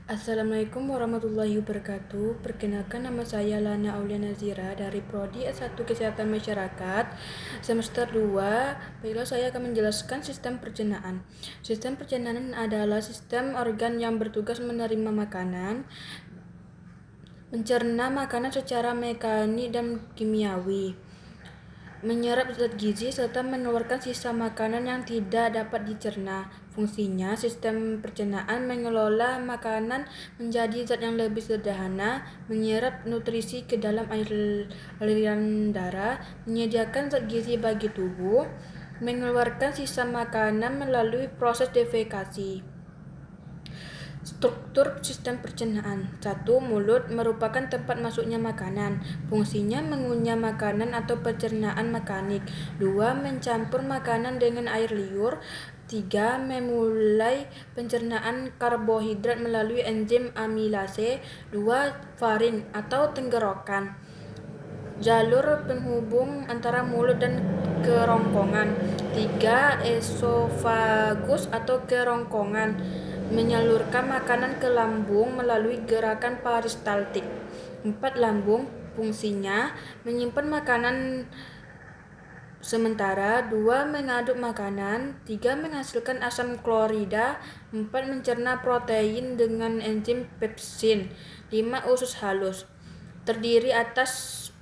Assalamualaikum warahmatullahi wabarakatuh. Perkenalkan, nama saya Lana Aulia Nazira dari Prodi S1 Kesehatan Masyarakat semester 2. Baiklah, saya akan menjelaskan sistem pencernaan. Sistem pencernaan adalah sistem organ yang bertugas menerima makanan, mencerna makanan secara mekanik dan kimiawi, menyerap zat gizi, serta mengeluarkan sisa makanan yang tidak dapat dicerna. Fungsinya, sistem pencernaan mengelola makanan menjadi zat yang lebih sederhana, menyerap nutrisi ke dalam aliran darah, menyediakan zat gizi bagi tubuh, mengeluarkan sisa makanan melalui proses defekasi. Struktur sistem pencernaan. 1. Mulut merupakan tempat masuknya makanan. Fungsinya mengunyah makanan atau pencernaan mekanik. 2. Mencampur makanan dengan air liur. 3. Memulai pencernaan karbohidrat melalui enzim amilase. 2. Faring atau tenggorokan, jalur penghubung antara mulut dan kerongkongan. 3. Esofagus atau kerongkongan, menyalurkan makanan ke lambung melalui gerakan peristaltik. 4. Lambung, fungsinya menyimpan makanan sementara. 2. Mengaduk makanan. 3. Menghasilkan asam klorida. 4. Mencerna protein dengan enzim pepsin. 5. Usus halus, terdiri atas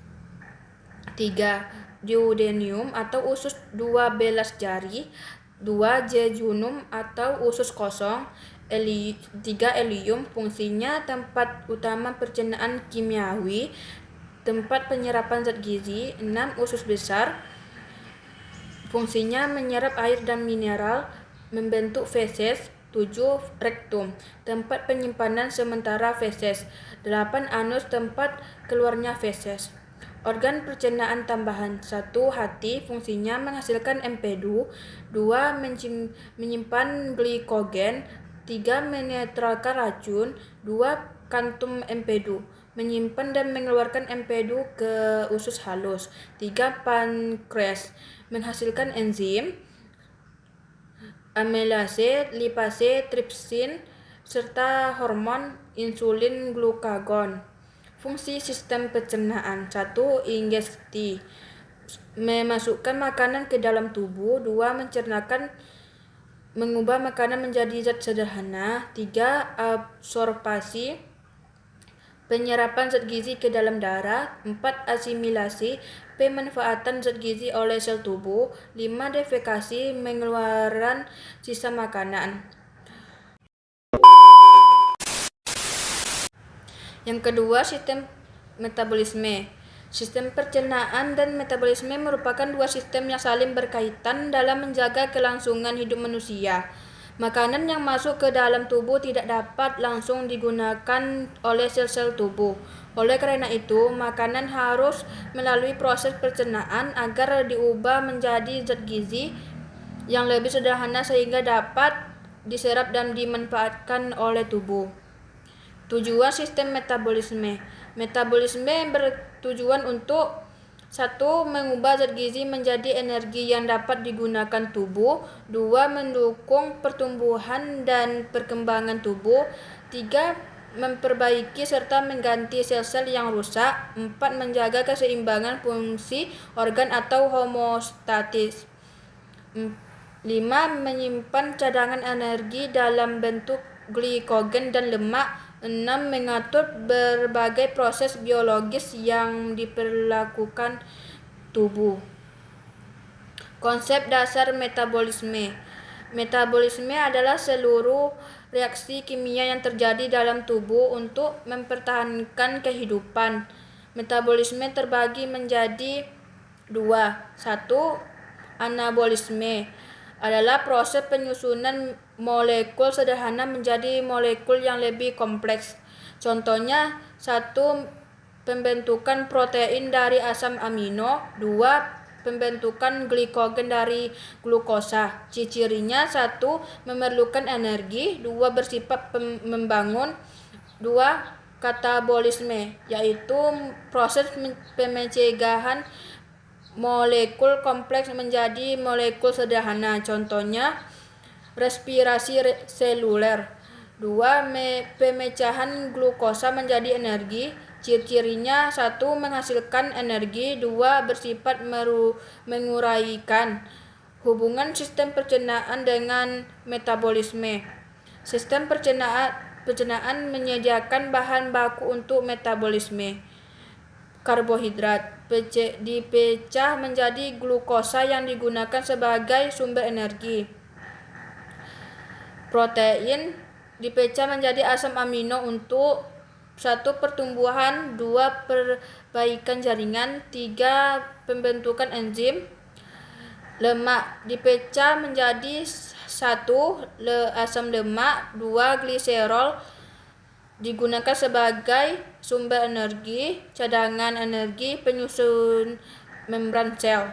3. Duodenum atau usus 12 jari. 2. Jejunum atau usus kosong. 3. Ileum, fungsinya tempat utama pencernaan kimiawi, tempat penyerapan zat gizi. 6. Usus besar, fungsinya menyerap air dan mineral, membentuk feses. 7. Rektum, tempat penyimpanan sementara feses. 8. Anus, tempat keluarnya feses. Organ pencernaan tambahan. 1. Hati, fungsinya menghasilkan empedu. 2. Menyimpan glikogen. 3. Menetralkan racun. 2. Kantum empedu, menyimpan dan mengeluarkan empedu ke usus halus. 3. Pankreas, menghasilkan enzim amilase, lipase, tripsin, serta hormon insulin glukagon. Fungsi sistem pencernaan. 1. Ingesti, memasukkan makanan ke dalam tubuh. 2. Mencernakan, mengubah makanan menjadi zat sederhana. 3. Absorpsi, penyerapan zat gizi ke dalam darah. 4. Asimilasi, pemanfaatan zat gizi oleh sel tubuh. 5. Defekasi, mengeluarkan sisa makanan. Yang kedua, sistem metabolisme. Sistem pencernaan dan metabolisme merupakan dua sistem yang saling berkaitan dalam menjaga kelangsungan hidup manusia. Makanan yang masuk ke dalam tubuh tidak dapat langsung digunakan oleh sel-sel tubuh. Oleh karena itu, makanan harus melalui proses pencernaan agar diubah menjadi zat gizi yang lebih sederhana sehingga dapat diserap dan dimanfaatkan oleh tubuh. Tujuan sistem metabolisme. Metabolisme bertujuan untuk 1. Mengubah zat gizi menjadi energi yang dapat digunakan tubuh. 2. Mendukung pertumbuhan dan perkembangan tubuh. 3. Memperbaiki serta mengganti sel-sel yang rusak. 4. Menjaga keseimbangan fungsi organ atau homeostatis. 5. Menyimpan cadangan energi dalam bentuk glikogen dan lemak. 6. Mengatur berbagai proses biologis yang diperlakukan tubuh. Konsep dasar metabolisme. Metabolisme adalah seluruh reaksi kimia yang terjadi dalam tubuh untuk mempertahankan kehidupan. Metabolisme terbagi menjadi 2. 1. Anabolisme adalah proses penyusunan molekul sederhana menjadi molekul yang lebih kompleks. Contohnya, 1. Pembentukan protein dari asam amino. 2. Pembentukan glikogen dari glukosa. Ciri-cirinya: 1. Memerlukan energi. 2. Bersifat membangun. 2. Katabolisme, yaitu proses pemecahan molekul kompleks menjadi molekul sederhana. Contohnya, respirasi seluler. 2. Pemecahan glukosa menjadi energi. Ciri-cirinya: 1. Menghasilkan energi. 2. Bersifat menguraikan. Hubungan sistem pencernaan dengan metabolisme. Sistem pencernaan menyediakan bahan baku untuk metabolisme. Karbohidrat dipecah menjadi glukosa yang digunakan sebagai sumber energi. Protein dipecah menjadi asam amino untuk 1. Pertumbuhan, 2. Perbaikan jaringan, 3. Pembentukan enzim. Lemak dipecah menjadi 1. Asam lemak, 2. Gliserol digunakan sebagai sumber energi, cadangan energi, penyusun membran sel.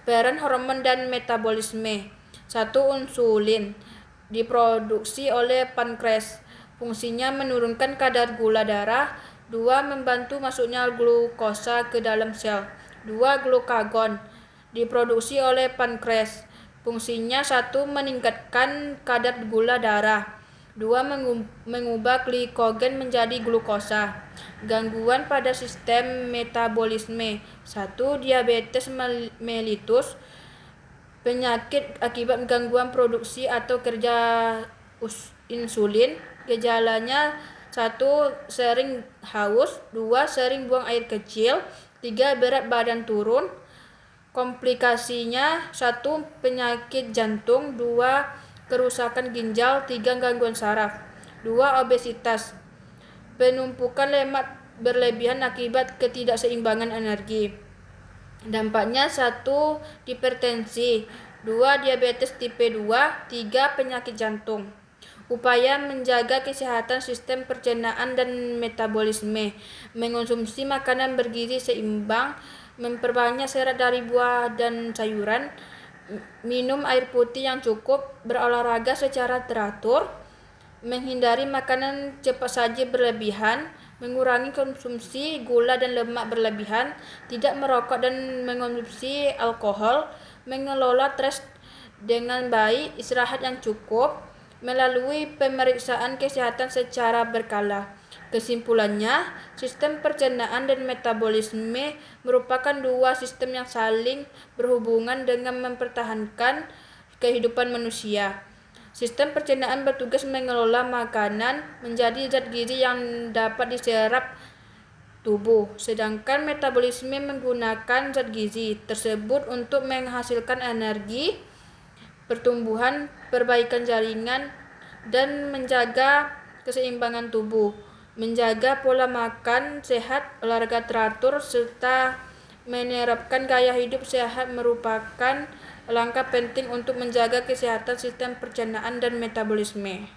Peran hormon dan metabolisme. 1. Insulin diproduksi oleh pankreas. Fungsinya menurunkan kadar gula darah. 2. Membantu masuknya glukosa ke dalam sel. 2. Glukagon diproduksi oleh pankreas. Fungsinya: 1. Meningkatkan kadar gula darah. 2. Mengubah glikogen menjadi glukosa. Gangguan pada sistem metabolisme. 1. Diabetes mellitus, penyakit akibat gangguan produksi atau kerja insulin. Gejalanya: 1. Sering haus. 2. Sering buang air kecil. 3. Berat badan turun. Komplikasinya: 1. Penyakit jantung. 2. Kerusakan ginjal. 3. Gangguan saraf. 2. Obesitas, penumpukan lemak berlebihan akibat ketidakseimbangan energi. Dampaknya: 1. Hipertensi. 2. Diabetes tipe 2. 3. Penyakit jantung. Upaya menjaga kesehatan sistem pencernaan dan metabolisme: mengonsumsi makanan bergizi seimbang, memperbanyak serat dari buah dan sayuran, minum air putih yang cukup, berolahraga secara teratur, menghindari makanan cepat saji berlebihan, mengurangi konsumsi gula dan lemak berlebihan, tidak merokok dan mengonsumsi alkohol, mengelola stres dengan baik, istirahat yang cukup, melalui pemeriksaan kesehatan secara berkala. Kesimpulannya, sistem pencernaan dan metabolisme merupakan 2 sistem yang saling berhubungan dengan mempertahankan kehidupan manusia. Sistem pencernaan bertugas mengelola makanan menjadi zat gizi yang dapat diserap tubuh, sedangkan metabolisme menggunakan zat gizi tersebut untuk menghasilkan energi, pertumbuhan, perbaikan jaringan, dan menjaga keseimbangan tubuh. Menjaga pola makan sehat, olahraga teratur, serta menerapkan gaya hidup sehat merupakan langkah penting untuk menjaga kesehatan sistem pencernaan dan metabolisme.